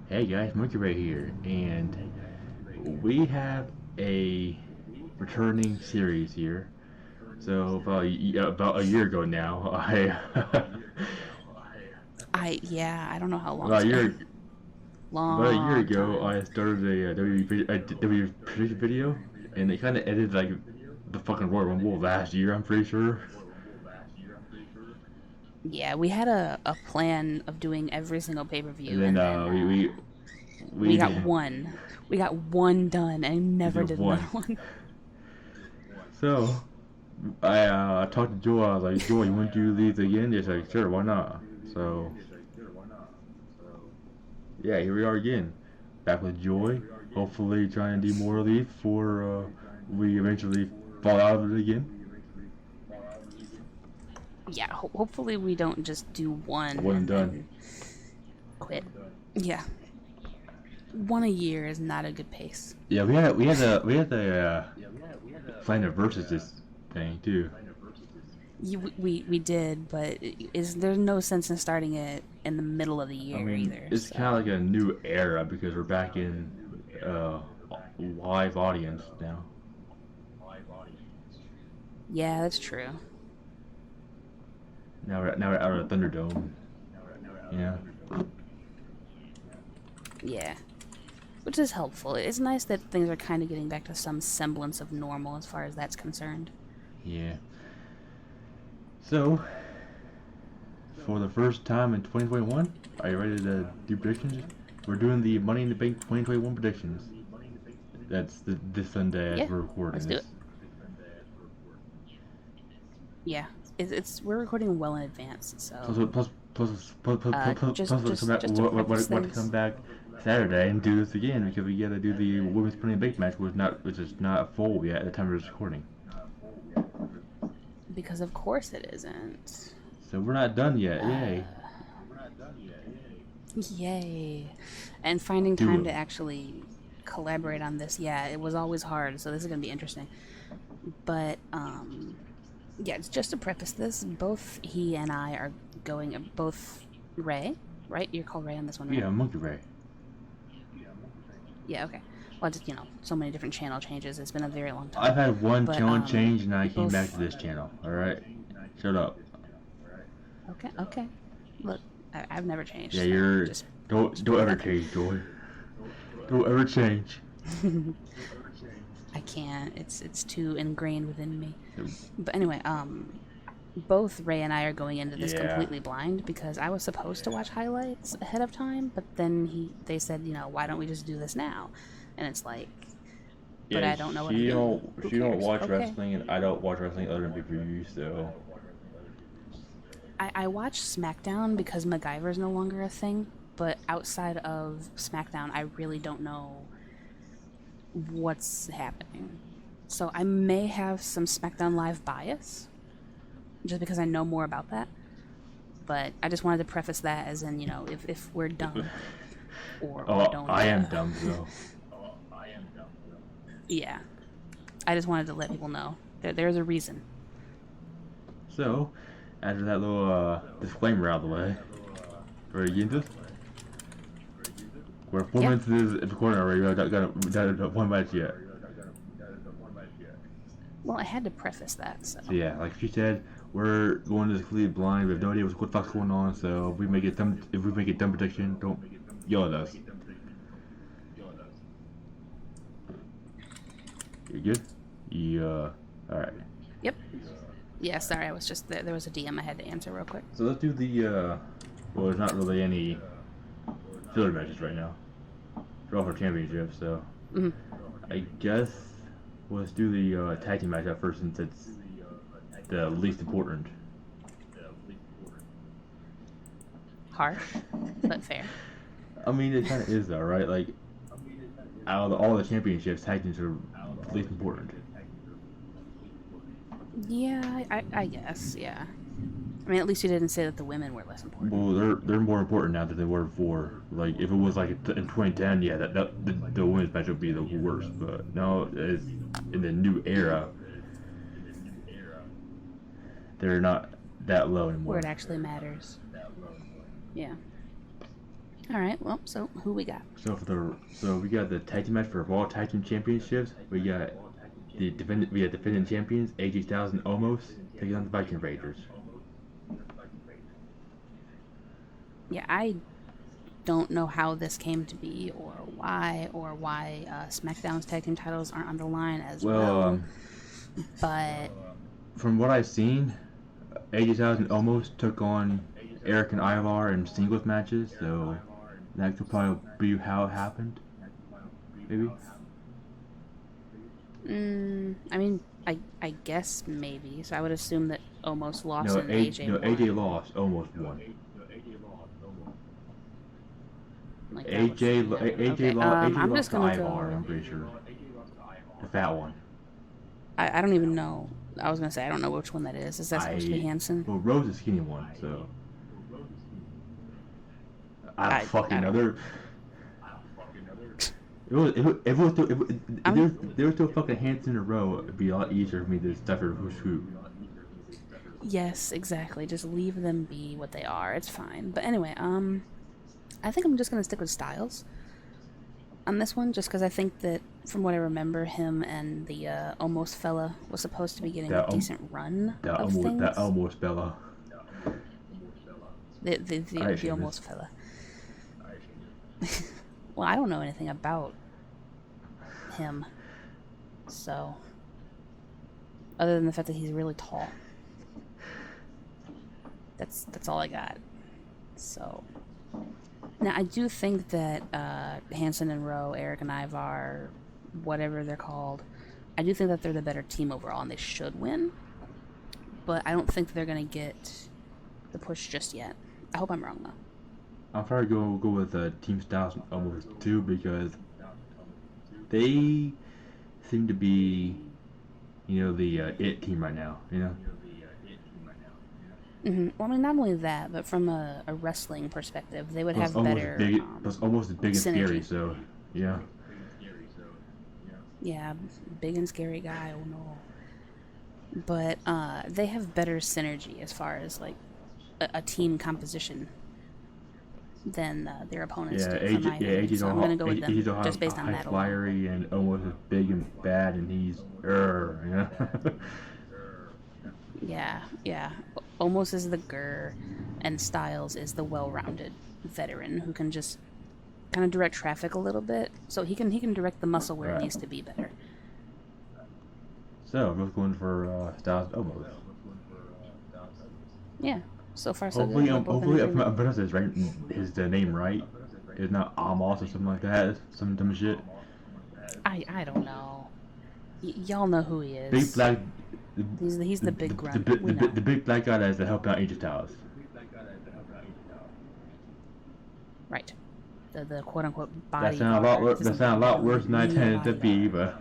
Hey guys, Monkey right here, and we have a returning series here. So about a year ago now, I don't know how long about it's a year been. about a year Long ago time. I started a WWE prediction video, and it kind of ended like the fucking Royal Rumble last year. I'm pretty sure. Yeah, we had a plan of doing every single And pay-per-view then and then we we got one. We got one done and we never did did another one. one. So I talked to Joel. I was like, Joel, you want to do these again? He's like, sure, why not? So yeah, here we are again, back with Joy. Hopefully, trying to do more of these before we eventually fall out of it again. Yeah, hopefully we don't just do one One and and done. then quit. Yeah. One a year is not a good pace. Yeah, we had the Planet versus this thing too. We did, but is there's no sense in starting it in the middle of the I year mean, either. it's kind of So, like a new era because we're back in uh, live audience now. yeah, that's true. Now we're out of the Thunderdome. You know. Yeah. Which is helpful. It's nice that things are kind of getting back to some semblance of normal as far as that's concerned. Yeah. So for the first time in 2021, are you ready to do predictions? We're doing the Money in the Bank 2021 predictions. That's this Sunday as Yeah, we're recording let's do this. it. Yeah, it's we're recording well in advance, Plus, so plus, plus, plus, plus, plus, plus, just plus let's come just back. just to preface What to come things, back Saturday and do this again because we gotta do the women's Money in the Bank match, which is not full yet at the time of this recording. because of course it isn't. So we're not done yet. Yay! Uh, Yay! And finding Do time it. to actually collaborate on this, yeah, it was always hard. So this is gonna be interesting. But yeah, it's just to preface this. Both he and I are going. Both Ray, right? You're called Ray on this one, right? Yeah, Monkey Ray. Yeah. Okay. Well, just so many different channel changes. It's been a very long I've time. had one But channel change and I came back to both. this channel. All right, shut up. Okay. Okay. Look, I've never Yeah, changed, so you're just don't putting it ever out there. change, Joy. Don't ever change. I can't. It's too ingrained within me. But anyway, both Ray and I are going into this Yeah. completely blind because I was supposed to watch highlights ahead of time, but then they said, why don't we just do this now? And it's like, but Yeah, I don't know what I'm doing. Who she don't cares? watch Okay. wrestling and I don't watch wrestling other than pay-per-views, so I watch SmackDown because MacGyver's no longer a thing, but outside of SmackDown, I really don't know what's happening. So I may have some SmackDown Live bias just because I know more about that. But I just wanted to preface that as in, if we're dumb or Oh, don't, I am dumb though. yeah. I just wanted to let people know there's a reason. So, after that little disclaimer out of the way, ready to get into this? We're four Yeah. minutes into this recording already. We got one match yet. Well, I had to preface that, so. So yeah, like she said, we're going to this completely blind. We have no idea what the fuck's going on. So if we make a dumb prediction, don't yell at us. You good? Yeah. All right. Yep. Yeah, sorry, I was just there was a DM I had to answer real quick. So let's do the. Well, there's not really any filler matches right now. They're all for championship, so Hmm. I guess let's do the tag team match at first since it's the least important. Harsh, but fair. I mean, it kind of is though, right? Like out of all the championships, tag teams are least important. Yeah, I guess, yeah. I mean, at least you didn't say that the women were less important. Well, they're more important now than they were before. Like if it was like in 2010, yeah, the women's match would be the worst. But now it's in the new era, they're not that low Where anymore. it actually matters. Yeah. All right. Well, so who we got? So we got the tag team match for Raw Tag Team Championships. We got defending champions AJ Styles and Omos taking on the Viking Raiders. Yeah, I don't know how this came to be or why SmackDown's tag team titles aren't on the line as well. But from what I've seen, AJ Styles and Omos took on Eric and Ivar in singles matches, so that could probably be how it happened. Maybe. I mean, I guess maybe. So I would assume that Omos lost No, and AJ won. AJ lost. Omos won. Like AJ okay. lost I'm just to gonna Ivar, go. I'm pretty sure. The fat one. I don't even know. I was gonna say I don't know which one that is. Is that supposed to be Hanson? Well, Rose is skinny one, so I don't fucking know. If there was still fucking Hanson in a row, it'd be a lot easier for me to decipher who's who. Yes, exactly. Just leave them be what they are. It's fine. But anyway, I think I'm just gonna stick with Styles on this one, just because I think that from what I remember, him and the Almost fella was supposed to be getting a decent run of things. That Almost fella. The Almost fella. Well, I don't know anything about him, so other than the fact that he's really tall, that's all I got. So now I do think that Hanson and Rowe, Eric and Ivar, whatever they're called, I do think that they're the better team overall and they should win, but I don't think they're gonna get the push just yet. I hope I'm wrong though. I'll probably go with Team Styles almost too, because they seem to be, the it team right now. Well, I mean, not only that, but from a wrestling perspective, they would have better. Plus, almost as big as scary. So, yeah. Yeah, big and scary guy. Oh no. But they have better synergy as far as like a team composition than their opponents do. AJ's so I'm gonna go with them just based on that alone. Flyery and almost as big and bad, and he's Yeah. Almost is the grr, and Styles is the well-rounded veteran who can just kind of direct traffic a little bit. So he can direct the muscle where it needs to be better. So we're going for Styles almost. Yeah. So far, so hopefully, good. Hopefully, I'm pronouncing his name right. It's not Amos or something like that. Some dumb shit. I don't know. Y'all know who he is. Big black. He's the big grunt. The big black guy that's helping out AJ Styles. Right. The quote unquote body. That sounds a lot worse than I intended to be, but.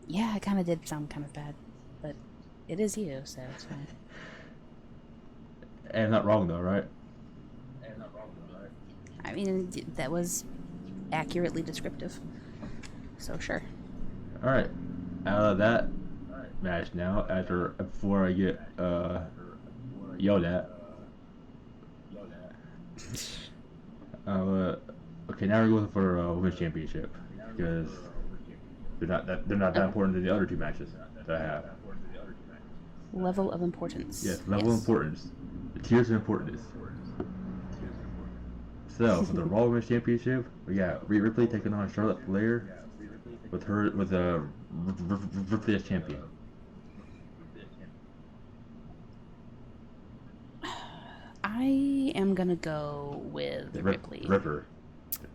Yeah, it kind of did sound kind of bad, but it is you, so it's fine. And not wrong though, right? I mean, that was accurately descriptive. So sure. All right. Out of that match now, before I get yelled at. Okay, now we're going for women's championship, because they're not that important to the other two matches that I have. Level of importance. Yes, level of importance. The tiers of importance. So for the Raw Women's Championship, we got Rhea Ripley taking on Charlotte Flair with Ripley as champion. I am gonna go with Ripley. Ripper.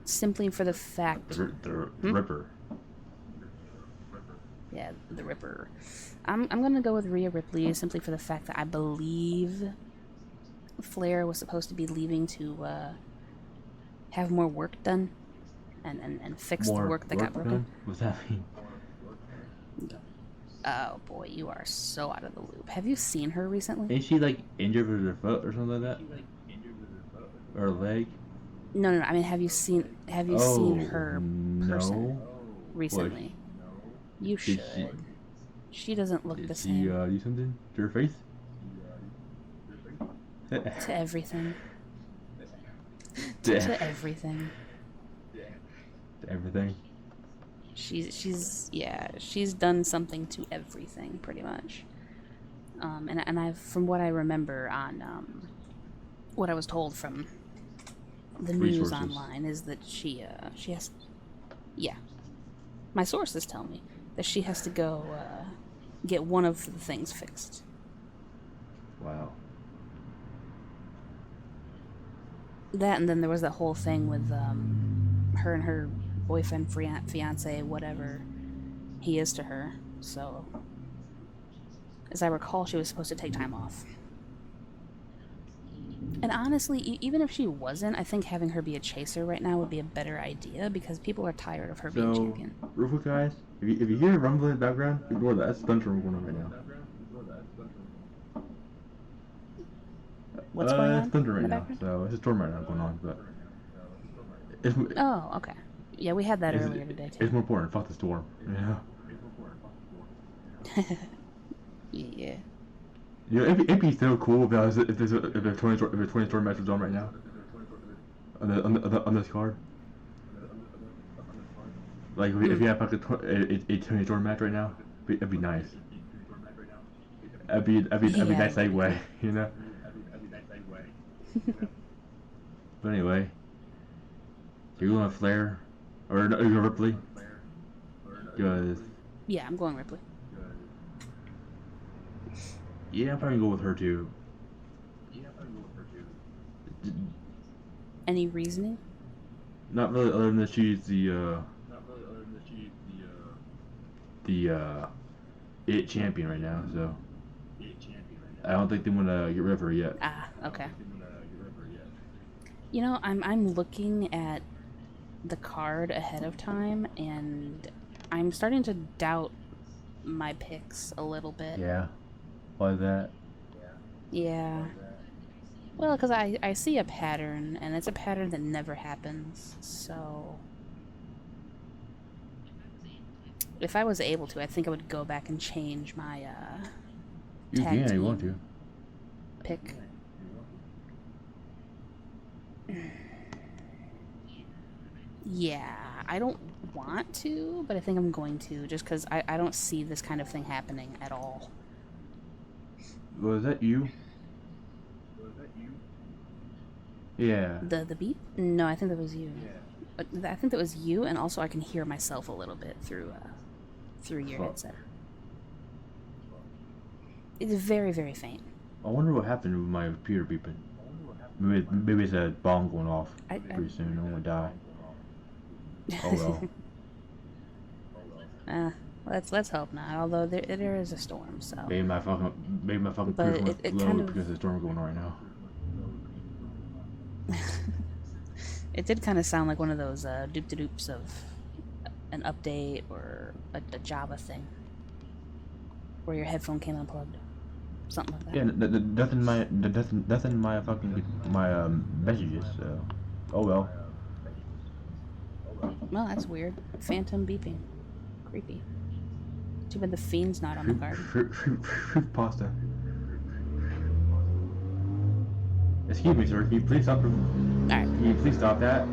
Simply for the fact. The Ripper. Yeah, the Ripper. I'm gonna go with Rhea Ripley simply for the fact that I believe Flair was supposed to be leaving to have more work done and fix the work that got broken. What's that mean? Oh boy, you are so out of the loop. Have you seen her recently? Ain't she like injured with her foot or something like that? Or her leg? No. I mean, have you seen her person recently? You should. She doesn't look the same. Did she do something to her face? To everything. Yeah. To everything. To everything. She's done something to everything pretty much. And I, from what I remember on what I was told from the news Resources. online, is that she has, yeah, my sources tell me that she has to go get one of the things fixed. Wow. That, and then there was that whole thing with her and her boyfriend, fiance, whatever he is to her. So, as I recall, she was supposed to take time off. And honestly, even if she wasn't, I think having her be a chaser right now would be a better idea, because people are tired of her being champion. Real quick, guys, if you hear a rumble in the background, ignore that. That's Thunder going on right now. What's going on? It's thunder right in the now, background? so it's a storm right now going on, but it's, Oh, okay. Yeah, we had that earlier today too. It's more important. Fuck the storm. Yeah. Yeah. You know, it'd be so cool if a 20 storm match was on right now. On this card. Like if you have like a 20 storm match right now, it'd be nice. That'd be nice segue, you know. But anyway, you're going with Flair, or no, you're going Ripley. Because Yeah, I'm going Ripley. yeah, I'm probably gonna go with her too. Any reasoning? Not really, other than that she's the it champion right now, so I don't think they want to get rid of her yet. Ah, okay. You know, I'm looking at the card ahead of time, and I'm starting to doubt my picks a little bit. Yeah. Why is that? Yeah. Well, because I see a pattern, and it's a pattern that never happens, so... If I was able to, I think I would go back and change my, You tag can, team you want to. pick. Yeah, I don't want to, but I think I'm going to, just because I don't see this kind of thing happening at all. Was that you? Yeah. The beep? No, I think that was you. I think that was you, and also I can hear myself a little bit through your headset. It's very, very faint. I wonder what happened with my computer beeping. Maybe it's a bomb going off pretty soon. I'm gonna die. Oh well. Let's hope not. Although there is a storm, so. Maybe my fucking But computer it went low kind of- because there's a storm going on right now. It did kind of sound like one of those doop-de-doops of an update or a Java thing, where your headphone came unplugged, something like that. Yeah, nothing in my fucking messages. So, oh well. Well, that's weird. Phantom beeping, creepy. Too bad the Fiend's not on the card. Fruit pasta. Excuse me, sir. Can you please stop? Alright. Can you please stop that?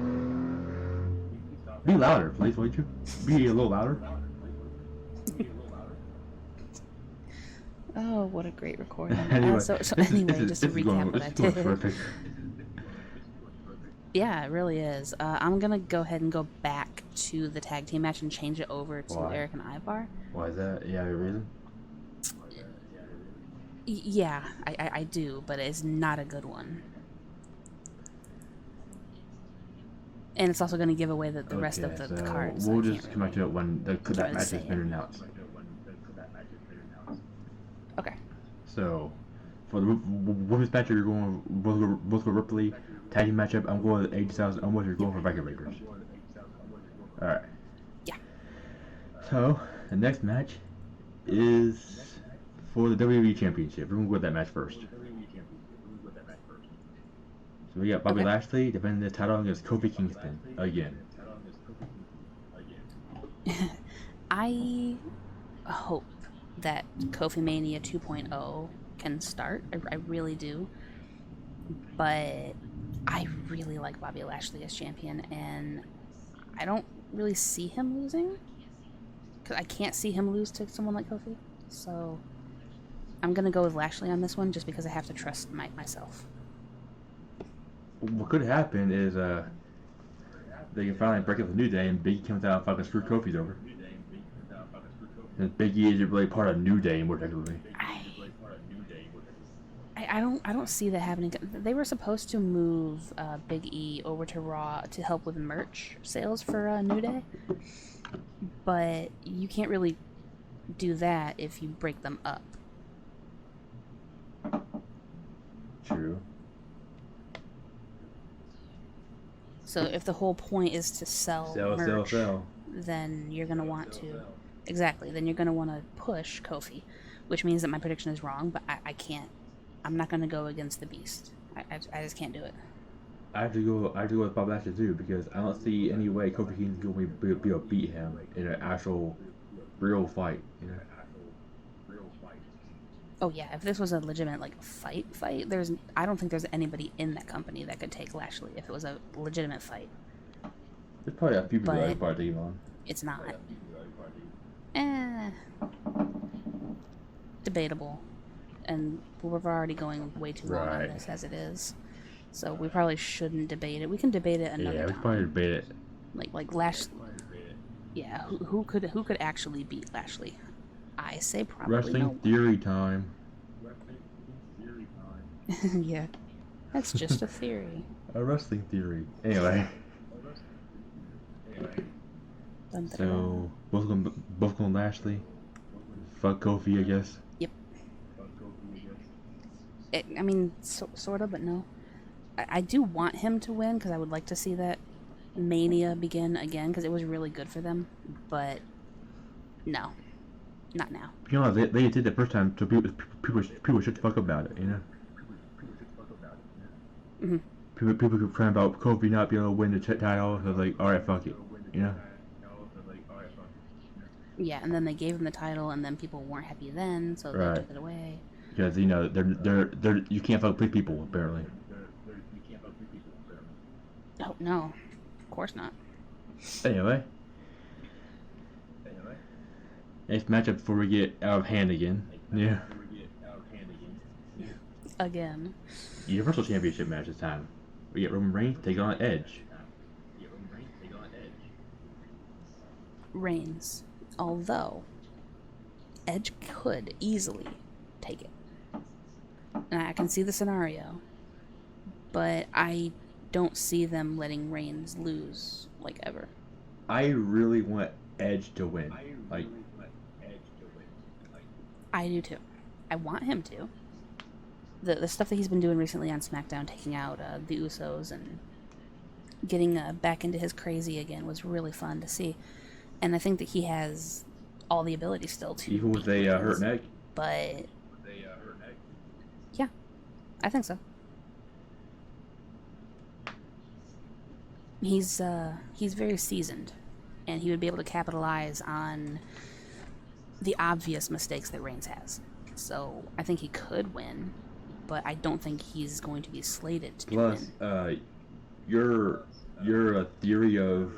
Be louder, please, won't you? Be a little louder. Oh, what a great recording. Anyway, so anyway, just to recap what I did. Perfect. Yeah, it really is. I'm gonna go ahead and go back to the tag team match and change it over to Why? Eric and Ivar. Why is that? Yeah, your reason? Yeah, I do, but it's not a good one. And it's also going to give away the rest of the cards. We'll just come back to it when that match has been announced. Okay. So, for the women's matchup, you're going both with Ripley. Tag team matchup, I'm going with AJ Styles and Omos. You're going for Viking Raiders. Alright. Yeah. So, the next match is for the WWE Championship. We're going to go with that match first. So we got Bobby Lashley defending the title against Kofi Kingston again. I hope that Kofi Mania 2.0 can start. I really do. but I really like Bobby Lashley as champion, and I don't really see him losing. Because I can't see him lose to someone like Kofi. So I'm going to go with Lashley on this one just because I have to trust myself. What could happen is they can finally break up the New Day and Big E comes out and fucking screw Kofi's over. And Big E isn't really part of New Day more technically. I don't see that happening. They were supposed to move Big E over to Raw to help with merch sales for New Day, but you can't really do that if you break them up. True. So if the whole point is to sell merch, then you're gonna want to exactly. Then you're gonna want to push Kofi, which means that my prediction is wrong. But I can't. I'm not gonna go against the Beast. I just can't do it. I have to go with Bob Lashley too because I don't see any way Kofi Kingston's going to be able to beat him in an actual, real fight. You know. Oh yeah, if this was a legitimate like fight, I don't think there's anybody in that company that could take Lashley if it was a legitimate fight. There's probably a few people that could probably take him on. It's not. Debatable. And we're already going way too long on this as it is. So we probably shouldn't debate it. We can debate it another time. Yeah, we probably debate it. Like Lashley. Yeah, who could actually beat Lashley? I say probably Wrestling theory time. Yeah, that's just a theory. A wrestling theory. Anyway. So both going Lashley. Fuck Kofi, I guess. Yep. I mean, sort of, but no. I do want him to win because I would like to see that Mania begin again because it was really good for them. But no, not now. You know, they did it the first time, so people should fuck about it, you know. Mm-hmm. People could cry about Kofi not being able to win the title. So I was like, all right, fuck it, you know. Yeah, and then they gave him the title, and then people weren't happy then, so they took it away. Because you know they're you can't fuck with people apparently. Oh no, of course not. Anyway, next matchup before we get out of hand again. Yeah. Again. Universal Championship match this time. We get Roman Reigns taking on Edge. Reigns. Although Edge could easily take it. And I can see the scenario. But I don't see them letting Reigns lose, like, ever. I really want Edge to win. Like, I do too. I want him to. The stuff that he's been doing recently on SmackDown, taking out the Usos and getting back into his crazy again was really fun to see. And I think that he has all the ability still to. Even with a hurt neck? But yeah, I think so. He's very seasoned, and he would be able to capitalize on the obvious mistakes that Reigns has. So I think he could win, but I don't think he's going to be slated to win. Plus, your theory of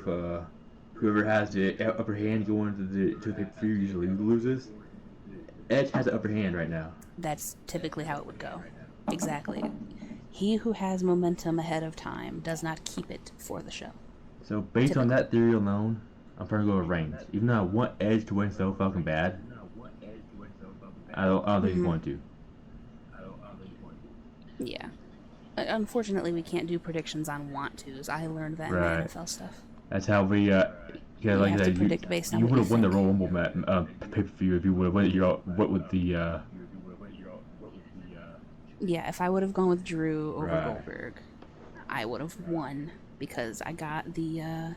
whoever has the upper hand going to the pay-per-view usually loses. Edge has the upper hand right now. That's typically how it would go. Exactly. He who has momentum ahead of time does not keep it for the show. So based on that theory alone, I'm probably going to go with Reigns. Even though I want Edge to win so fucking bad, I don't think he's going to. Yeah. Unfortunately, we can't do predictions on want-tos. I learned that in the NFL stuff. That's how we, you like have to predict based on you what would have won the Royal Rumble pay-per-view if you would have went with the... Yeah, if I would have gone with Drew over Goldberg, I would have won because I got the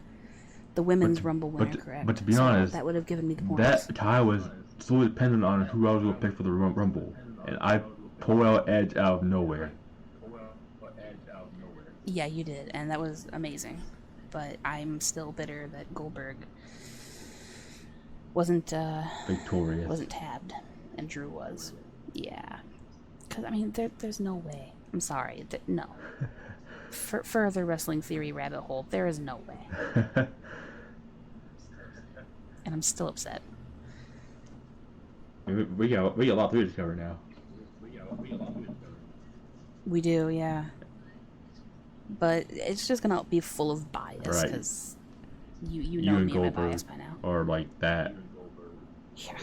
women's Rumble winner correct. But to be honest, that would have given me the points. That tie was solely dependent on who I was going to pick for the Rumble, and I pulled out Edge out of nowhere. Yeah, you did, and that was amazing. But I'm still bitter that Goldberg wasn't victorious, wasn't tabbed, and Drew was. Yeah, because I mean, there's no way. I'm sorry. No. Further wrestling theory rabbit hole, there is no way. And I'm still upset. We got a lot to discover now. We do, yeah. But it's just gonna be full of bias, because you know me and my bias by now. Or like that. Yeah.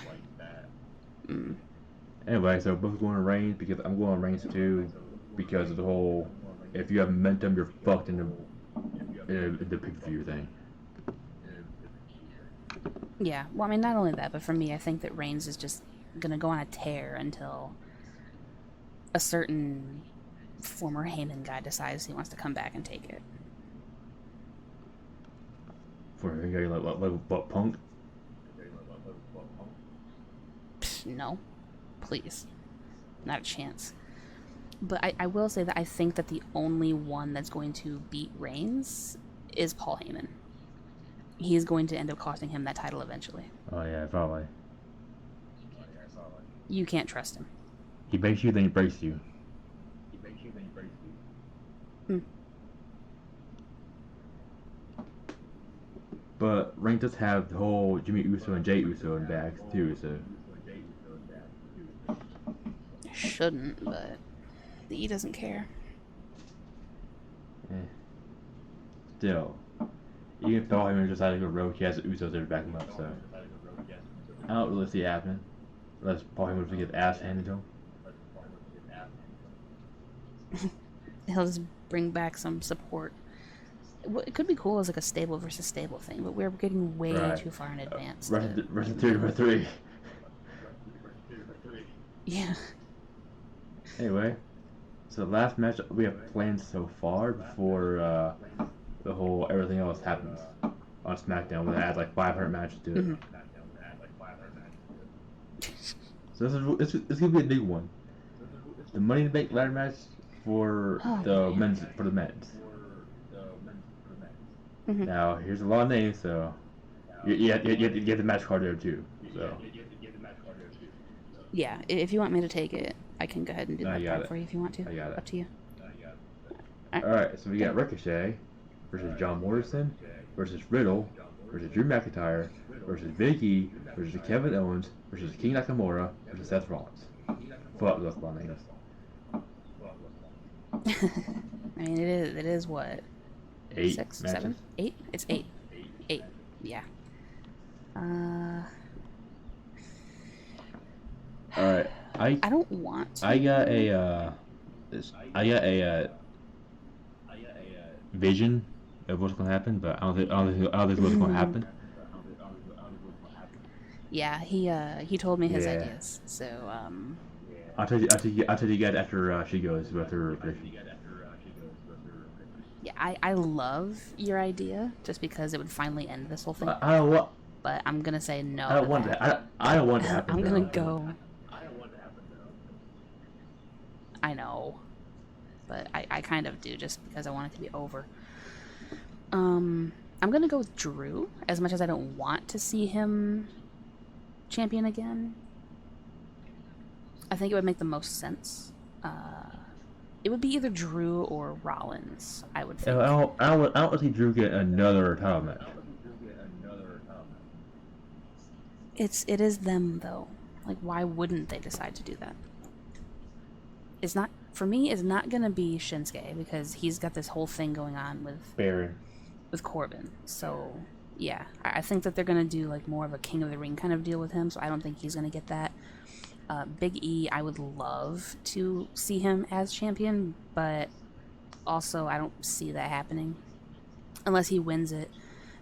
Anyway, so both going to Reigns because I'm going to Reigns too, because of the whole, if you have momentum, you're fucked in the pay-per-view thing. Yeah, well, I mean, not only that, but for me, I think that Reigns is just gonna go on a tear until a certain former Heyman guy decides he wants to come back and take it. For a guy like Punk? No, please, not a chance. But I will say that I think that the only one that's going to beat Reigns is Paul Heyman. He's going to end up costing him that title eventually. Oh yeah, probably. You can't trust him. He makes you, then he breaks you. But Reigns does have the whole Jimmy Uso and Jey Uso in back too, so. Shouldn't, but he doesn't care. Still, even if Paul Heyman decided to go rogue, he has the Usos there to back him up, so. I don't really see it happening. Unless Paul Heyman would get his ass handed to him. He'll just bring back some support. It could be cool as like a stable versus stable thing, but we're getting way too far in advance. Versus 3 Yeah. Anyway, so the last match we have planned so far before the whole everything else happens on SmackDown, we're gonna add like 500 matches to it. So this is gonna be a big one. The Money in the Bank ladder match for the men's. Now here's a lot of names, so you have to get the match card there too. So yeah, if you want me to take it, I can go ahead and do that part for you if you want to. I got it. Up to you. Alright, so we got Ricochet versus John Morrison versus Riddle versus Drew McIntyre versus Big E versus Kevin Owens versus King Nakamura versus Seth Rollins. Fuck, that's a lot of names. I mean, it is what? 8 6, matches? 7, 8? It's 8. 8. Yeah. Alright, I don't want to. I got a vision of what's gonna happen, but I don't think what's gonna happen. Yeah, he told me his ideas. So I'll tell you guys after she goes with her prediction. Yeah, I love your idea just because it would finally end this whole thing. But I'm gonna say no. I don't want that. I don't want to happen. I'm gonna go. I know, but I kind of do just because I want it to be over. I'm gonna go with Drew, as much as I don't want to see him champion again. I think it would make the most sense. It would be either Drew or Rollins, I would think. I don't see Drew get another title match. It is them though. Like, why wouldn't they decide to do that? It's not, for me, it's not gonna be Shinsuke because he's got this whole thing going on with Corbin. So yeah, I think that they're gonna do like more of a King of the Ring kind of deal with him. So I don't think he's gonna get that. Big E, I would love to see him as champion, but also I don't see that happening unless he wins it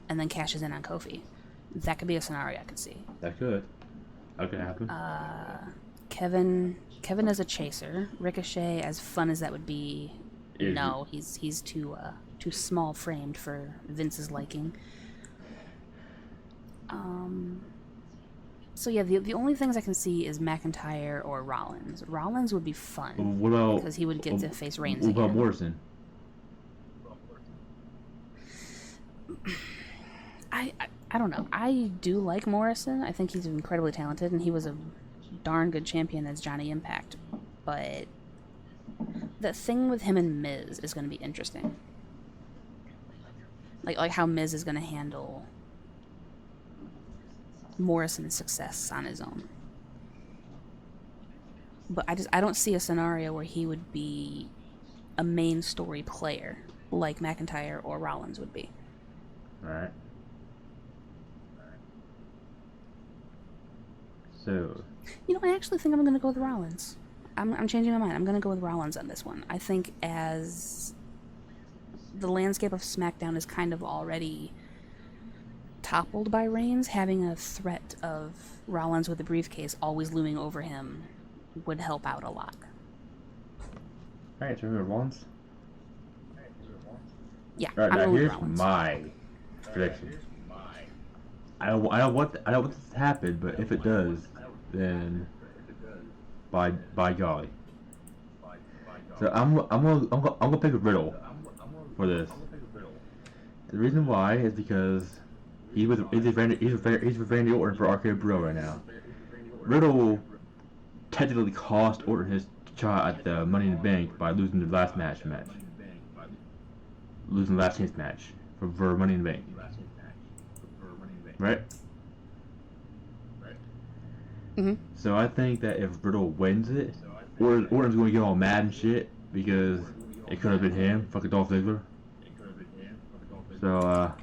and then cashes in on Kofi. That could be a scenario I could see. That could happen. Kevin is a chaser. Ricochet, as fun as that would be, no, he's too small framed for Vince's liking. So yeah, the only things I can see is McIntyre or Rollins. Rollins would be fun because he would get to face Reigns again. What about Morrison? I don't know. I do like Morrison. I think he's incredibly talented, and he was a darn good champion as Johnny Impact. But that thing with him and Miz is going to be interesting. Like how Miz is going to handle Morrison's success on his own. But I don't see a scenario where he would be a main story player like McIntyre or Rollins would be. Alright. So, I actually think I'm going to go with Rollins. I'm changing my mind. I'm going to go with Rollins on this one. I think as the landscape of SmackDown is kind of already toppled by Reigns, having a threat of Rollins with a briefcase always looming over him would help out a lot. alright, so we're Rollins? Yeah, Alright, I'm now going with here's Rollins. my prediction. I don't want this to happen, but if it does, then by golly. So I'm gonna pick a Riddle for this. The reason why is because he's with Randy Orton for RK Bro right now. Riddle technically cost Orton his shot at the Money in the Bank by losing the last chance match for Money in the Bank. Right? Mm-hmm. So I think that if Riddle wins it, Orton's going to get all mad and shit because it could have been him, fucking Dolph Ziggler. So,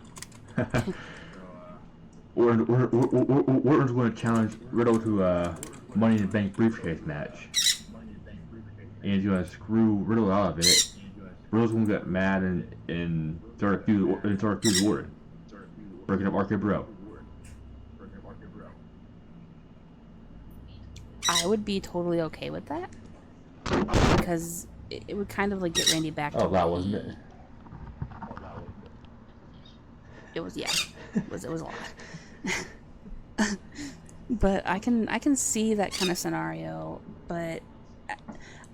Orton's going to challenge Riddle to a Money in the Bank briefcase match. And he's going to screw Riddle out of it. Riddle's going to get mad and start a feud with Orton. Breaking up RK Bro. I would be totally okay with that because it would kind of like get Randy back to that wasn't it? It was, yeah. It was a lot. But I can see that kind of scenario, but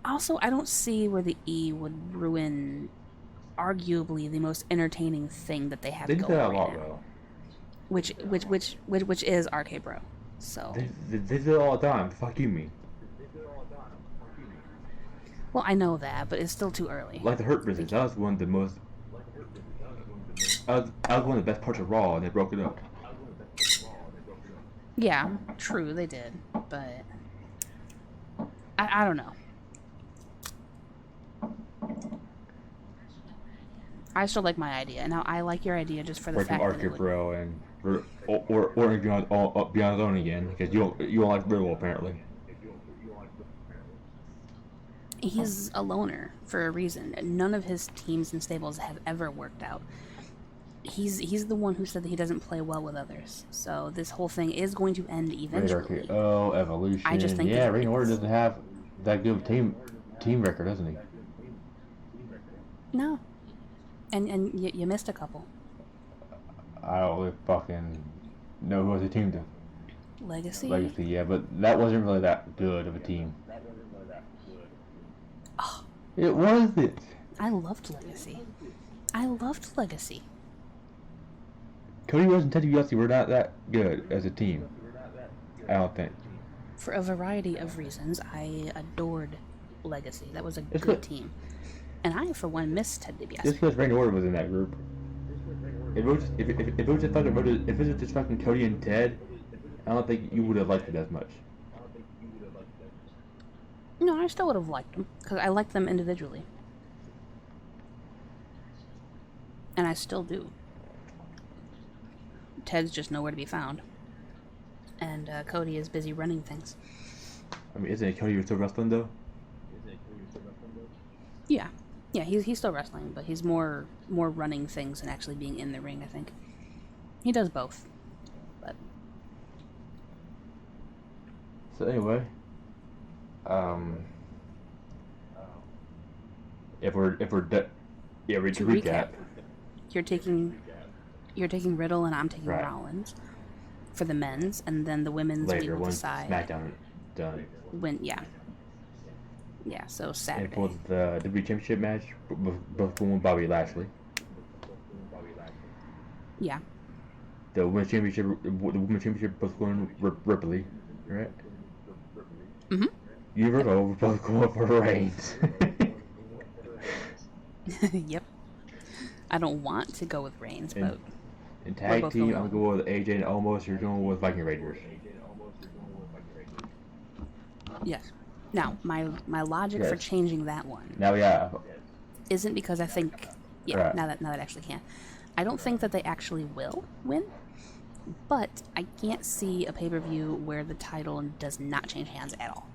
also I don't see where the E would ruin arguably the most entertaining thing that they have going right now. Though. Which is RK Bro. So They do it all the time. Fuck you, me. well, I know that, but it's still too early. Like the Hurt Business, that was one of the most. That was one of the best parts of Raw, and they broke it up. Yeah, true, they did, but I don't know. I still like my idea. Now I like your idea just for the fact that it would... Bro and or beyond alone again because you don't like Riddle apparently. He's a loner for a reason. None of his teams and stables have ever worked out. He's the one who said that he doesn't play well with others. So this whole thing is going to end eventually. Oh, Evolution. I just think Randy Orton doesn't have that good team record, doesn't he? No. And you missed a couple. I don't really fucking know who was the team to. Legacy, yeah, but that wasn't really that good of a team. Oh, it wasn't. I loved Legacy. Cody Rhodes and Ted DiBiase were not that good as a team. I don't think. For a variety of reasons, I adored Legacy. That was a good team. And I, for one, missed Ted DiBiase. Just because Randy Orton was in that group. If it was just fucking Cody and Ted, I don't think you would have liked it as much. No, I still would have liked them because I liked them individually, and I still do. Ted's just nowhere to be found, and Cody is busy running things. I mean, isn't it Cody still wrestling though? Yeah, he's still wrestling, but he's more running things than actually being in the ring. I think he does both. But so anyway, to recap, you're taking Riddle and I'm taking Rollins for the men's, and then the women's later we will once decide. SmackDown done. Yeah, so Saturday. And for the WWE Championship match, both going Bobby Lashley. Yeah. The Women's Championship both going Ripley, right? Mhm. Universal both going for Reigns. Yep. I don't want to go with Reigns, but in we're tag both team, going I'm with going with AJ and Omos. You're going with Viking Raiders. yes. Now, my logic for Yes. changing that one Now we have. isn't because I think, yeah, Right. now that I actually can. I don't think that they actually will win, but I can't see a pay-per-view where the title does not change hands at all.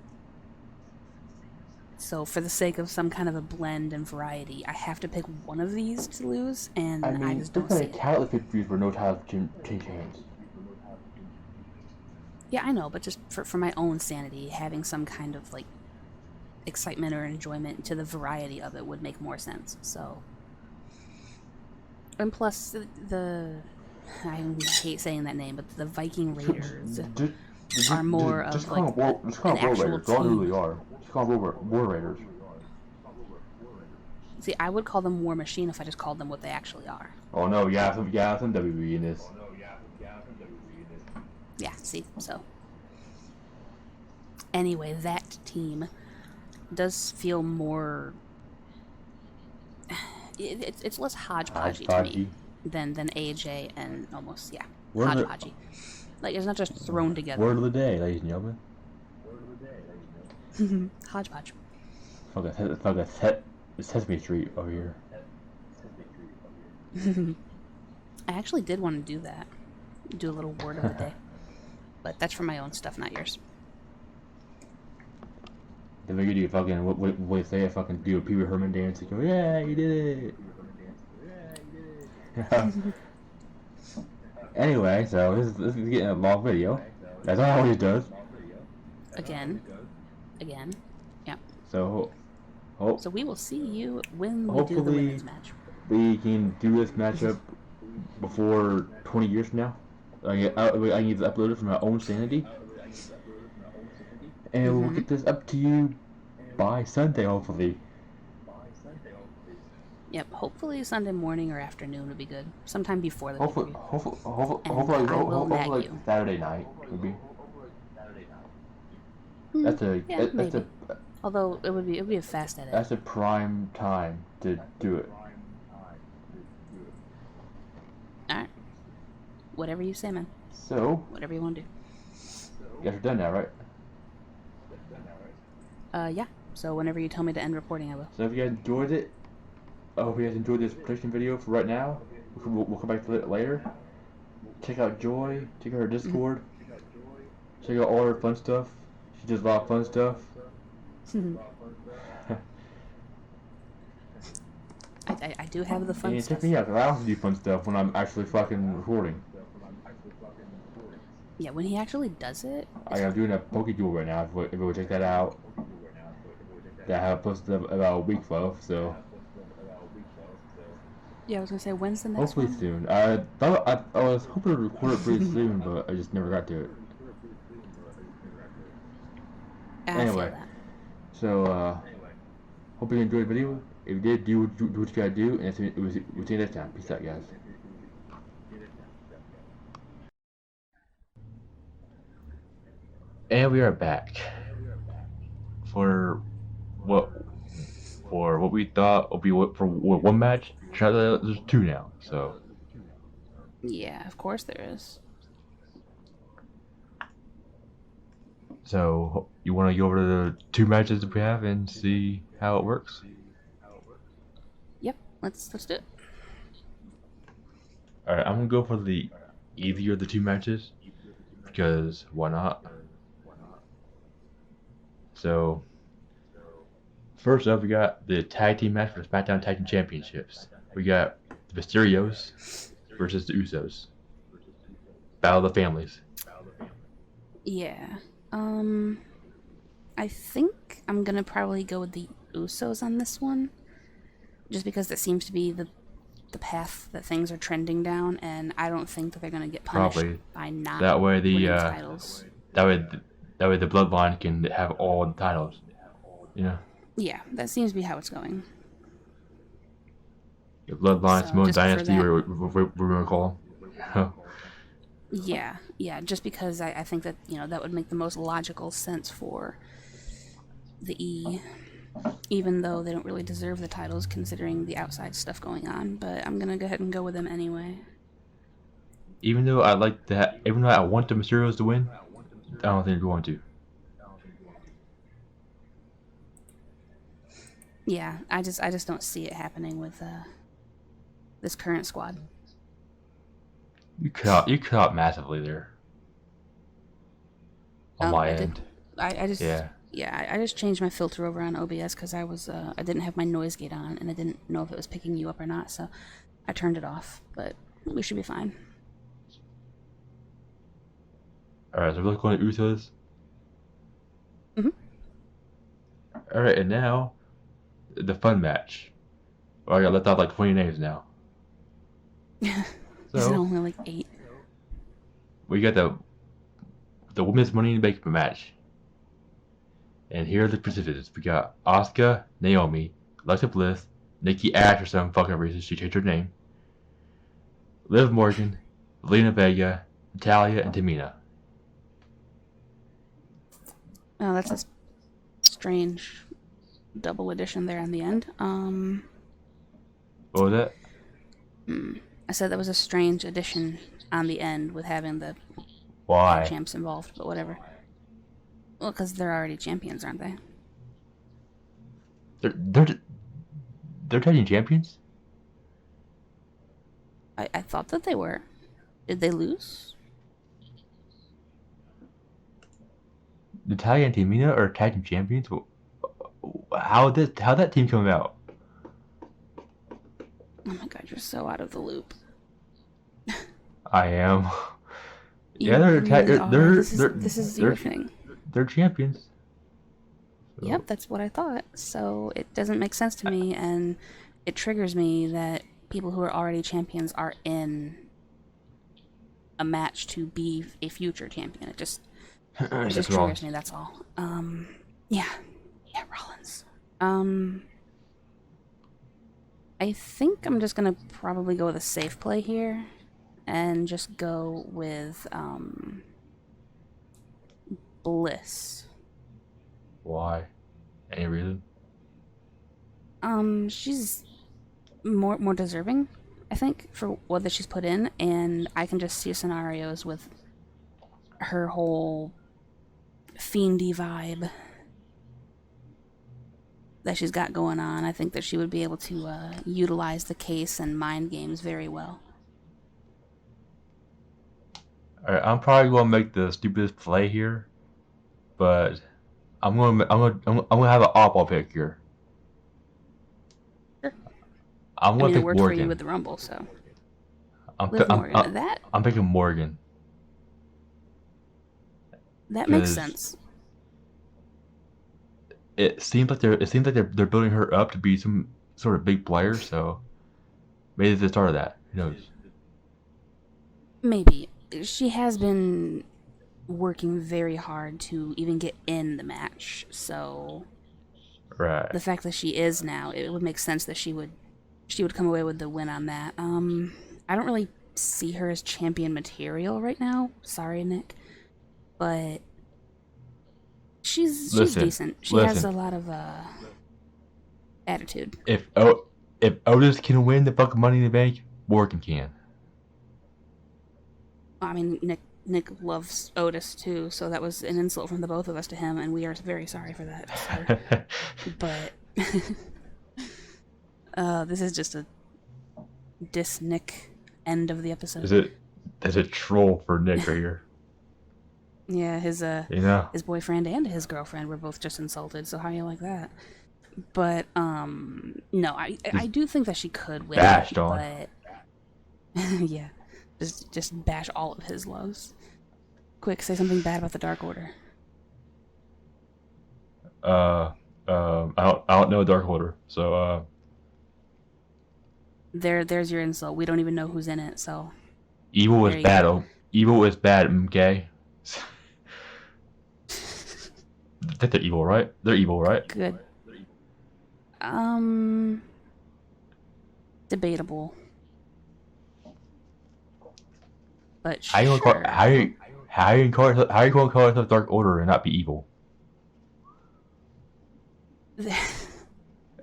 So for the sake of some kind of a blend and variety, I have to pick one of these to lose, and I I mean, just there's don't plenty see of it. title pay-per-views where no title change hands. Yeah, I know, but just for my own sanity, having some kind of like excitement or enjoyment to the variety of it would make more sense. So, and plus I hate saying that name, but the Viking Raiders are more Just of call like them just call an them War actual Raiders. They're all who team. they are. Just call them War Raiders. See, I would call them War Machine if I just called them what they actually are. Oh no, yeah, some WWE in this. Yeah, see, so. Anyway, that team does feel more. It's less hodgepodgey to me than AJ and almost, yeah, hodgepodgey. Like, it's not just thrown together. Word of the day, ladies and gentlemen. Hodgepodge. Fuck a Sesame Street over here. I actually did want to do that. Do a little word of the day. But that's for my own stuff, not yours. Then we could do fucking what you say? Fucking do a Pee Wee Herman dance. And go, yeah, you did it. Anyway, so this is getting a long video. That's how it always does. Again. Yeah. So, so we will see you when we do the hopefully women's match. we can do this matchup before 20 years from now. I need to upload it for my own sanity. And we'll get this up to you by Sunday, hopefully. Yep, hopefully Sunday morning or afternoon would be good. Sometime before the Hopefully like you. Saturday night would be. Maybe. Although it would be a fast edit. That's a prime time to do it. Alright. Whatever you say, man. So, whatever you want to do. You guys are done now, right? Yeah. So whenever you tell me to end recording, I will. So if you guys enjoyed it, I hope you guys enjoyed this prediction video for right now. We'll come back to it later. Check out Joy. Check out her Discord. Check out all her fun stuff. She does a lot of fun stuff. I do have the fun stuff. Check me out, because I also do fun stuff when I'm actually fucking recording. Yeah, when he actually does it. I'm doing a Poke Duel right now, if you would check that out. That I have posted about a week ago, so. Yeah, I was gonna say, when's the next Hopefully one? soon. I was hoping to record it pretty soon, but I just never got to it. Anyway, so hope you enjoyed the video. If you did, do what you gotta do, and we'll see you next time. Peace out, guys. And we are back for what we thought would be for one match. There's two now, so. Yeah, of course there is. So you want to go over the two matches that we have and see how it works? Yep, let's do it. All right, I'm gonna go for the easier of the two matches because why not? So first up, we got the tag team match for the SmackDown Tag Team Championships. We got the Mysterios versus the Usos. Battle of the Families. Yeah. I think I'm gonna probably go with the Usos on this one, just because that seems to be the path that things are trending down, and I don't think that they're gonna get punished by not winning titles. That way the Bloodline can have all the titles. You know. Yeah, that seems to be how it's going. The Bloodline, Simone Dynasty, or we're gonna call them. Yeah, just because I think that, that would make the most logical sense for the even though they don't really deserve the titles considering the outside stuff going on. But I'm gonna go ahead and go with them anyway. Even though I like that, even though I want the Mysterios to win, I don't think they're going to. Yeah, I just don't see it happening with this current squad. You cut out massively there. On my end. I just I just changed my filter over on OBS because I didn't have my noise gate on and I didn't know if it was picking you up or not, so I turned it off. But we should be fine. All right, so we're going to Usos. Mhm. All right, and now the fun match. Oh, I got left out like 20 names now. Is it only like 8? We got the women's Money in the Bank match. And here are the participants. We got Asuka, Naomi, Alexa Bliss, Nikki Ash for some fucking reason. She changed her name. Liv Morgan, Lena Vega, Natalia, and Tamina. Oh, that's a strange double edition there on the end. What was that? I said that was a strange addition on the end with having the Why? champs involved, but whatever. Well, because they're already champions, aren't they? They're taking champions? I thought that they were. Did they lose? Natalia and Tamina are tag team champions? How'd that team come about? Oh my god, you're so out of the loop. I am. You this is your thing. They're champions. So. Yep, that's what I thought. So it doesn't make sense to me, and it triggers me that people who are already champions are in a match to be a future champion. It just triggers me, that's all. Yeah, Rollins. I think I'm just gonna probably go with a safe play here and just go with Bliss. Why? Any reason? She's more deserving, I think, for what that she's put in, and I can just see scenarios with her whole fiendy vibe that she's got going on. I think that she would be able to utilize the case and mind games very well. Alright, I'm probably gonna make the stupidest play here, but I'm gonna have an oddball pick here. Sure. I'm gonna pick it worked Morgan. for you with the Rumble, so. I'm picking Morgan. That makes sense. It seems like they're building her up to be some sort of big player, so maybe it's the start of that. Who knows? Maybe. She has been working very hard to even get in the match, so right. The fact that she is now, it would make sense that she would come away with the win on that. I don't really see her as champion material right now. Sorry, Nick, but she's decent. She has a lot of attitude. If Otis can win the fucking Money in the Bank, Morgan can. I mean, Nick loves Otis too, so that was an insult from the both of us to him, and we are very sorry for that, sir. But this is just a diss Nick end of the episode. There's a troll for Nick right here. Yeah, his boyfriend and his girlfriend were both just insulted, so how do you like that? But no, I do think that she could win. Bashed on. But yeah. Just bash all of his loves. Quick, say something bad about the Dark Order. I don't know Dark Order, so there's your insult. We don't even know who's in it, so. Evil was bad. Evil was bad. Okay. I think they're evil, right? They're evil, right? Good. Debatable. But how you gonna call yourself Dark Order and not be evil?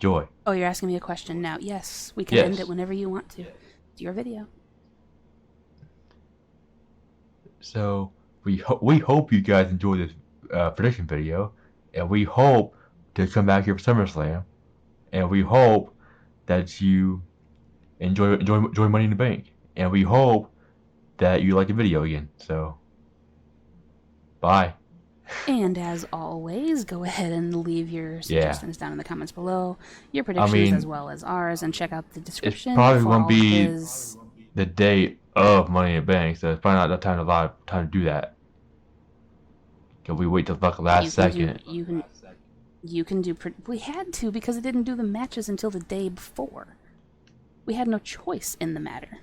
Joy. Oh, you're asking me a question now. Yes, we can Yes. end it whenever you want to. It's your video. So we hope you guys enjoy this prediction video, and we hope to come back here for SummerSlam, and we hope that you enjoy Money in the Bank, and we hope that you like the video again. So, bye. And as always, go ahead and leave your suggestions down in the comments below, your predictions as well as ours, and check out the description It's probably for gonna all be of his... the day of Money in the Bank, so it's probably not a lot of time to do that. Cause we wait till the last second. You can do... We had to because it didn't do the matches until the day before. We had no choice in the matter.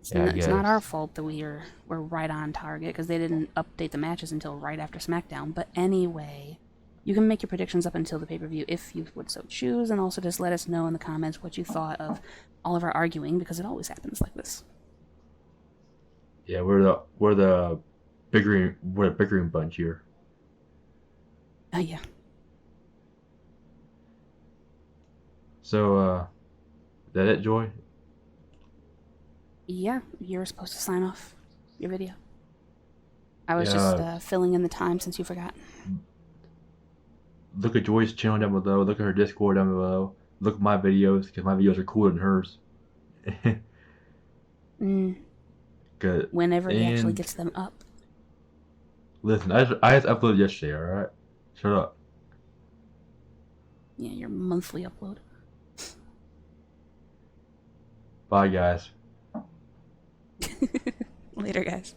It's not our fault that we're right on target because they didn't update the matches until right after SmackDown. But anyway, you can make your predictions up until the pay-per-view if you would so choose, and also just let us know in the comments what you thought of all of our arguing, because it always happens like this. Yeah, we're the bickering bunch here. Yeah. So, is that it, Joy? Yeah, you're supposed to sign off your video. I was just filling in the time since you forgot. Look at Joy's channel down below. Look at her Discord down below. Look at my videos, because my videos are cooler than hers. Good. Whenever he actually gets them up. Listen, I just uploaded yesterday, alright? Shut up. Yeah, your monthly upload. Bye, guys. Later, guys.